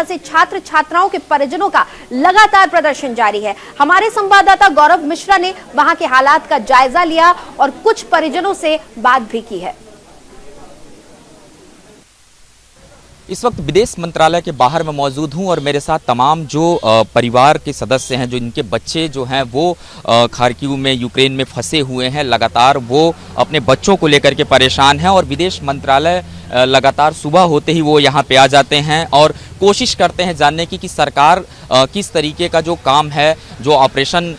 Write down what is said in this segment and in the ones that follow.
फंसे छात्र छात्राओं के परिजनों का लगातार प्रदर्शन जारी है। हमारे संवाददाता गौरव मिश्रा ने वहां के हालात का जायजा लिया और कुछ परिजनों से बात भी की है। इस वक्त विदेश मंत्रालय के बाहर मैं मौजूद हूं और मेरे साथ तमाम जो परिवार के सदस्य हैं, जो इनके बच्चे जो हैं वो खार्किव में यूक्रेन में फंसे हुए हैं। लगातार वो अपने बच्चों को लेकर के परेशान हैं और विदेश मंत्रालय लगातार सुबह होते ही वो यहाँ पे आ जाते हैं और कोशिश करते हैं जानने की कि सरकार किस तरीके का जो काम है, जो ऑपरेशन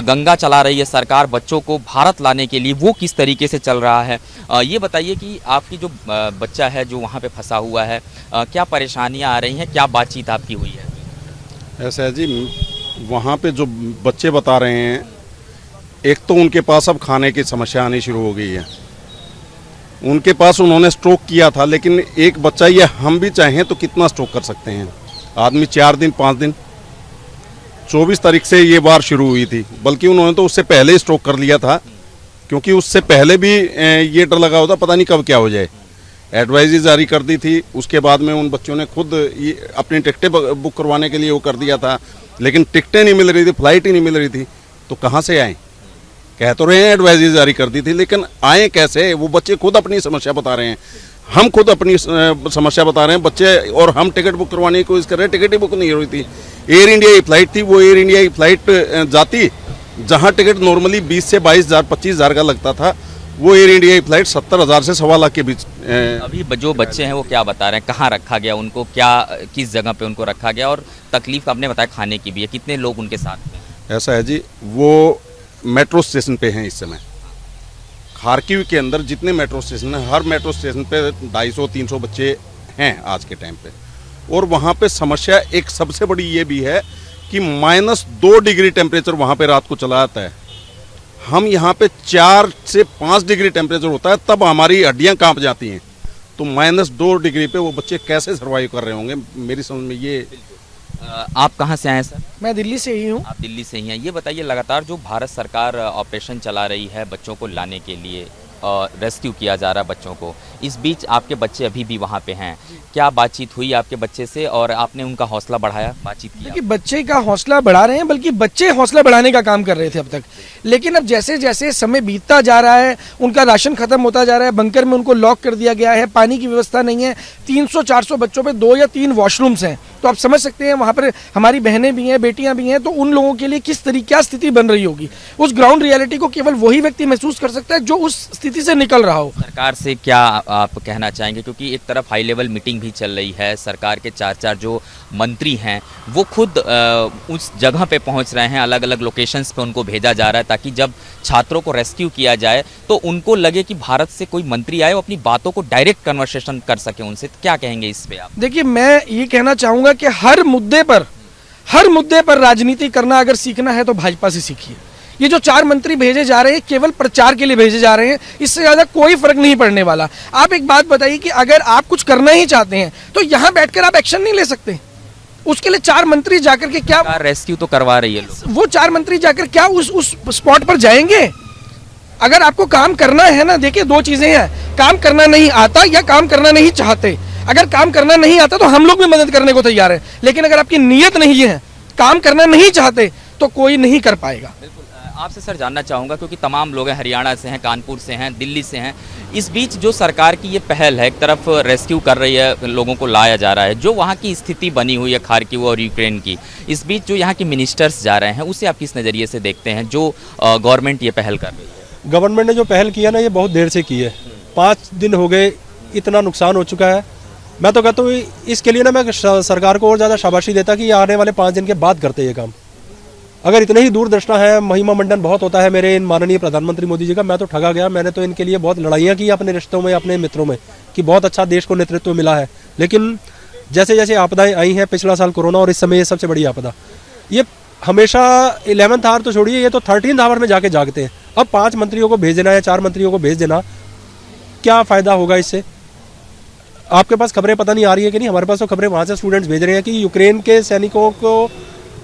गंगा चला रही है सरकार बच्चों को भारत लाने के लिए, वो किस तरीके से चल रहा है। ये बताइए कि आपकी जो बच्चा है जो वहाँ पे फंसा हुआ है, क्या परेशानियाँ आ रही हैं, क्या बातचीत आपकी हुई है? ऐसा है जी, वहाँ पे जो बच्चे बता रहे हैं, एक तो उनके पास अब खाने की समस्या आनी शुरू हो गई है। उनके पास उन्होंने स्ट्रोक किया था, लेकिन एक बच्चा, ये हम भी चाहें तो कितना स्ट्रोक कर सकते हैं आदमी, 4 दिन 5 दिन। 24 तारीख से ये बार शुरू हुई थी, बल्कि उन्होंने तो उससे पहले ही स्ट्रोक कर लिया था, क्योंकि उससे पहले भी ये डर लगा होता पता नहीं कब क्या हो जाए। एडवाइजरी जारी कर दी थी, उसके बाद में उन बच्चों ने खुद अपनी टिकटें बुक करवाने के लिए वो कर दिया था, लेकिन टिकटें नहीं मिल रही थी, फ्लाइट ही नहीं मिल रही थी, तो कहाँ से आए? कह तो रहे हैं एडवाइजरी जारी कर दी थी, लेकिन आए कैसे? वो बच्चे खुद अपनी समस्या बता रहे हैं, हम खुद अपनी समस्या बता रहे हैं बच्चे, और हम टिकट बुक करवाने की कोशिश कर रहे हैं, टिकट ही बुक नहीं हो रही थी। एयर इंडिया की फ्लाइट थी, वो एयर इंडिया की फ्लाइट जाती, जहाँ टिकट नॉर्मली 20 से 22,000 25,000 का लगता था, वो एयर इंडिया की फ्लाइट 70,000 से 1.25 लाख के बीच। अभी जो बच्चे हैं वो क्या बता रहे हैं, कहाँ रखा गया उनको, क्या किस जगह पे उनको रखा गया, और तकलीफ आपने बताया खाने की भी है, कितने लोग उनके साथ में? ऐसा है जी, वो मेट्रो स्टेशन पे हैं इस समय। खार्किव के अंदर जितने मेट्रो स्टेशन हैं, हर मेट्रो स्टेशन पे 250-300 बच्चे हैं आज के टाइम पे। और वहाँ पे समस्या एक सबसे बड़ी ये भी है कि -2 डिग्री टेम्परेचर वहाँ पे रात को चला आता है। हम यहाँ पे 4 से 5 डिग्री टेम्परेचर होता है, तब हमारी हड्डियाँ कांप जाती हैं। तो -2 डिग्री पे वो बच्चे कैसे सर्वाइव कर रहे होंगे, मेरी समझ में ये। आप कहाँ से आए सर? मैं दिल्ली से ही हूँ। आप दिल्ली से ही हैं। ये बताइए, लगातार जो भारत सरकार ऑपरेशन चला रही है बच्चों को लाने के लिए, रेस्क्यू किया जा रहा है बच्चों को, इस बीच आपके बच्चे अभी भी वहाँ पे हैं, क्या बातचीत हुई आपके बच्चे से और आपने उनका हौसला बढ़ाया, बातचीत की? देखिए, बच्चे का हौसला बढ़ा रहे हैं, बल्कि बच्चे हौसला बढ़ाने का काम कर रहे थे अब तक, लेकिन अब जैसे जैसे समय बीतता जा रहा है, उनका राशन खत्म होता जा रहा है, बंकर में उनको लॉक कर दिया गया है, पानी की व्यवस्था नहीं है, 300-400 बच्चों पे 2 या 3 वॉशरूम्स हैं, तो आप समझ सकते हैं वहाँ पर हमारी बहनें भी हैं, बेटियाँ भी हैं, तो उन लोगों के लिए क्या स्थिति बन रही होगी। उस ग्राउंड रियलिटी को केवल वही व्यक्ति महसूस कर सकता है जो उस स्थिति से निकल रहा हो। सरकार से क्या आप कहना चाहेंगे, क्योंकि एक तरफ हाई लेवल मीटिंग भी चल रही है, सरकार के 4 जो मंत्री हैं वो खुद उस जगह पे पहुंच रहे हैं, अलग अलग लोकेशंस पे उनको भेजा जा रहा है, ताकि जब छात्रों को रेस्क्यू किया जाए तो उनको लगे कि भारत से कोई मंत्री आए, वो अपनी बातों को डायरेक्ट कन्वर्सेशन कर सके उनसे। तो क्या कहेंगे इस पे आप? देखिए, मैं ये कहना चाहूँगा कि हर मुद्दे पर राजनीति करना अगर सीखना है तो भाजपा से सीखिए। ये जो 4 मंत्री भेजे जा रहे हैं केवल प्रचार के लिए भेजे जा रहे हैं, इससे ज्यादा कोई फर्क नहीं पड़ने वाला। आप एक बात बताइए कि अगर आप कुछ करना ही चाहते हैं तो यहाँ बैठकर आप एक्शन नहीं ले सकते। उसके लिए 4 मंत्री जाकर के क्या रेस्क्यू तो करवा रही है लोग, वो 4 मंत्री जाकर क्या उस स्पॉट पर जाएंगे? अगर आपको काम करना है ना, देखिए 2 चीजें हैं, काम करना नहीं आता या काम करना नहीं चाहते। अगर काम करना नहीं आता तो हम लोग भी मदद करने को तैयार हैं, लेकिन अगर आपकी नीयत नहीं है, काम करना नहीं चाहते, तो कोई नहीं कर पाएगा। आपसे सर जानना चाहूँगा, क्योंकि तमाम लोग हैं, हरियाणा से हैं, कानपुर से हैं, दिल्ली से हैं, इस बीच जो सरकार की ये पहल है, एक तरफ रेस्क्यू कर रही है, लोगों को लाया जा रहा है, जो वहाँ की स्थिति बनी हुई है खार्किव और यूक्रेन की, इस बीच जो यहाँ के मिनिस्टर्स जा रहे हैं, उसे आप किस नज़रिए से देखते हैं, जो गवर्नमेंट ये पहल कर रही है? गवर्नमेंट ने जो पहल किया ना, ये बहुत देर से की है। 5 दिन हो गए, इतना नुकसान हो चुका है। मैं तो कहता हूँ इसके लिए ना मैं सरकार को और ज़्यादा शाबाशी देता कि ये आने वाले 5 दिन के बाद करते ये काम। अगर इतने ही दूरदर्शिता है, महिमा मंडन बहुत होता है मेरे इन माननीय प्रधानमंत्री मोदी जी का, मैं तो ठगा गया। मैंने तो इनके लिए बहुत लड़ाइयाँ की अपने रिश्तों में, अपने मित्रों में, कि बहुत अच्छा देश को नेतृत्व मिला है। लेकिन जैसे जैसे आपदाएं आई हैं, पिछला साल कोरोना और इस समय ये सबसे बड़ी आपदा, ये हमेशा 11th आवर तो छोड़िए, ये तो 13th आवर में जाके जागते हैं। अब 5 मंत्रियों को भेज देना या 4 मंत्रियों को भेज देना, क्या फ़ायदा होगा इससे? आपके पास खबरें पता नहीं आ रही है कि नहीं, हमारे पास तो खबरें वहाँ से स्टूडेंट्स भेज रहे हैं कि यूक्रेन के सैनिकों को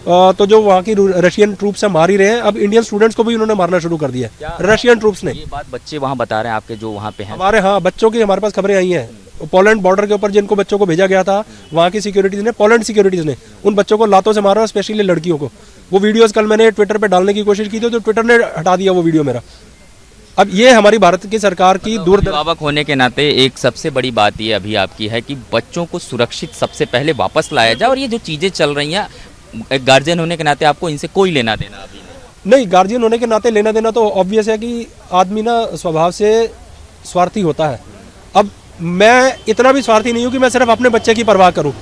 तो जो वहाँ की रशियन ट्रूप्स से मार ही रहे हैं, अब इंडियन स्टूडेंट्स को भी उन्होंने मारना शुरू कर दिया रशियन ट्रूप्स ने। ये बात बच्चे वहाँ बता रहे हैं आपके जो वहाँ पे हैं? हमारे, हाँ, बच्चों की हमारे पास खबरें आई हैं। पोलैंड बॉर्डर के ऊपर जिनको बच्चों को भेजा गया था, वहाँ की सिक्योरिटीज़ ने, पोलैंड सिक्योरिटीज़ ने उन बच्चों को लातों से मारा, स्पेशली लड़कियों को। वो वीडियोस कल मैंने ट्विटर पे डालने की कोशिश की थी, तो ट्विटर ने हटा दिया वो वीडियो मेरा। अब ये हमारी भारत की सरकार की अभिभावक होने के नाते एक सबसे बड़ी बात ये अभी आपकी है कि बच्चों को सुरक्षित सबसे पहले वापस लाया जाए, और ये जो चीज़ें चल रही हैं, एक गार्जियन होने के नाते आपको इनसे कोई लेना देना अभी नहीं, गार्जियन होने के नाते लेना देना तो ऑब्वियस है कि आदमी ना स्वभाव से स्वार्थी होता है। अब मैं इतना भी स्वार्थी नहीं हूँ कि मैं सिर्फ अपने बच्चे की परवाह करूँ।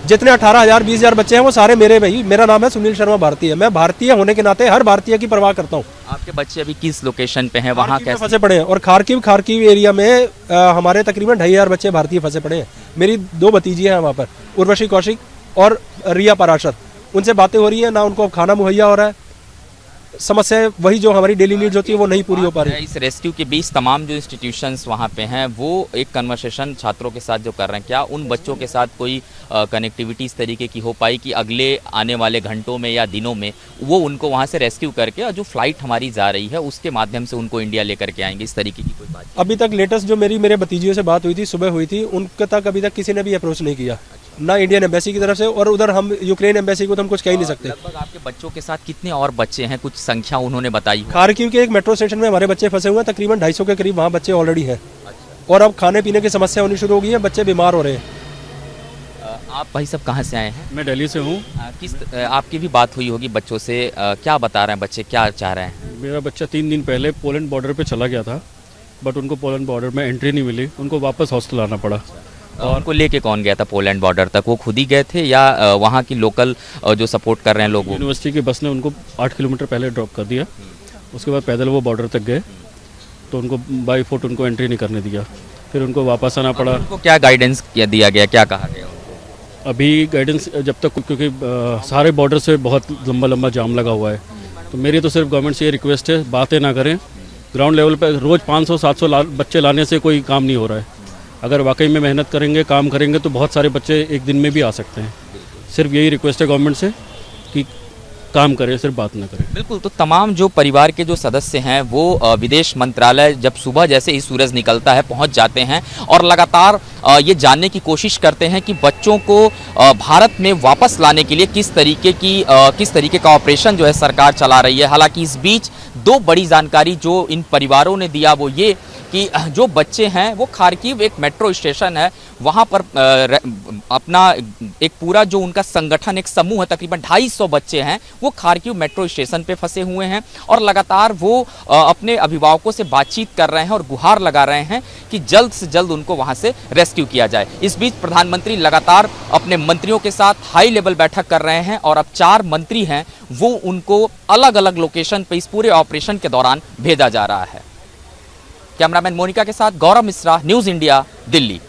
जितने 18,000 20,000 बच्चे हैं वो सारे मेरे भाई। मेरा नाम है सुनील शर्मा भारती है। मैं भारतीय होने के नाते हर भारतीय की परवाह करता हूँ। आपके बच्चे अभी किस लोकेशन पे हैं, वहाँ कैसे फंसे पड़े हैं? और खारकिव एरिया में हमारे तकरीबन 2,500 बच्चे भारतीय फंसे पड़े हैं। मेरी 2 भतीजी हैं वहाँ पर, उर्वशी कौशिक और रिया पराशर। उनसे बातें हो रही है, ना उनको खाना मुहैया हो रहा है। समस्या वही जो हमारी डेली नीड्स होती है वो नहीं पूरी हो पा रही। इस रेस्क्यू के बीच तमाम जो इंस्टीट्यूशंस वहाँ पे हैं वो एक कन्वर्सेशन छात्रों के साथ जो कर रहे हैं, क्या उन बच्चों के साथ कोई कनेक्टिविटी इस तरीके की हो पाई कि अगले आने वाले घंटों में या दिनों में वो उनको वहाँ से रेस्क्यू करके, और जो फ्लाइट हमारी जा रही है उसके माध्यम से उनको इंडिया लेकर के आएंगे, इस तरीके की कोई बात? अभी तक लेटेस्ट जो मेरे भतीजियों से बात हुई थी, सुबह हुई थी, उनके तक अभी तक किसी ने भी अप्रोच नहीं किया, ना इंडियन एम्बेसी की तरफ से, और उधर हम यूक्रेन एम्बेसी को तो हम कुछ कह ही नहीं सकते। लगभग आपके बच्चों के साथ कितने और बच्चे हैं, कुछ संख्या उन्होंने बताई? खारकिव के एक मेट्रो स्टेशन में हमारे बच्चे फंसे हुए हैं, तकरीबन 250 के करीब वहाँ बच्चे ऑलरेडी हैं। और अब खाने पीने की समस्या होनी शुरू हो गई है, बच्चे बीमार हो रहे हैं। आप भाई सब कहाँ से आए हैं? मैं दिल्ली से हूँ। आपकी भी बात हुई होगी बच्चों से, क्या बता रहे हैं बच्चे, क्या चाह रहे हैं? मेरा बच्चा 3 दिन पहले पोलैंड बॉर्डर पे चला गया था, बट उनको पोलैंड बॉर्डर में एंट्री नहीं मिली, उनको वापस हॉस्टल आना पड़ा। और उनको लेके कौन गया था पोलैंड बॉर्डर तक? वो खुद ही गए थे या वहाँ की लोकल जो सपोर्ट कर रहे हैं लोग? यूनिवर्सिटी की बस ने उनको 8 किलोमीटर पहले ड्रॉप कर दिया, उसके बाद पैदल वो बॉर्डर तक गए, तो उनको बाई फुट उनको एंट्री नहीं करने दिया, फिर उनको वापस आना पड़ा। उनको क्या गाइडेंस दिया गया, क्या कहा गया? अभी गाइडेंस जब तक, क्योंकि सारे बॉर्डर से बहुत लंबा जाम लगा हुआ है, तो मेरी तो सिर्फ गवर्नमेंट से ये रिक्वेस्ट है, बातें ना करें। ग्राउंड लेवल पर रोज़ 500-700 बच्चे लाने से कोई काम नहीं हो रहा है। अगर वाकई में मेहनत करेंगे, काम करेंगे, तो बहुत सारे बच्चे एक दिन में भी आ सकते हैं। सिर्फ यही रिक्वेस्ट है गवर्नमेंट से कि काम करें, सिर्फ बात ना करें। बिल्कुल। तो तमाम जो परिवार के जो सदस्य हैं वो विदेश मंत्रालय जब सुबह जैसे ही सूरज निकलता है पहुंच जाते हैं और लगातार ये जानने की कोशिश करते हैं कि बच्चों को भारत में वापस लाने के लिए किस तरीके का ऑपरेशन जो है सरकार चला रही है। हालांकि इस बीच 2 बड़ी जानकारी जो इन परिवारों ने दिया वो ये कि जो बच्चे हैं वो खारकिव एक मेट्रो स्टेशन है, वहाँ पर अपना एक पूरा जो उनका संगठन, एक समूह है, तकरीबन 250 बच्चे हैं, वो खारकिव मेट्रो स्टेशन पे फंसे हुए हैं और लगातार वो अपने अभिभावकों से बातचीत कर रहे हैं और गुहार लगा रहे हैं कि जल्द से जल्द उनको वहाँ से रेस्क्यू किया जाए। इस बीच प्रधानमंत्री लगातार अपने मंत्रियों के साथ हाई लेवल बैठक कर रहे हैं और अब 4 मंत्री हैं वो उनको अलग अलग लोकेशन पे इस पूरे ऑपरेशन के दौरान भेजा जा रहा है। कैमरामैन मोनिका के साथ गौरव मिश्रा, न्यूज़ इंडिया, दिल्ली।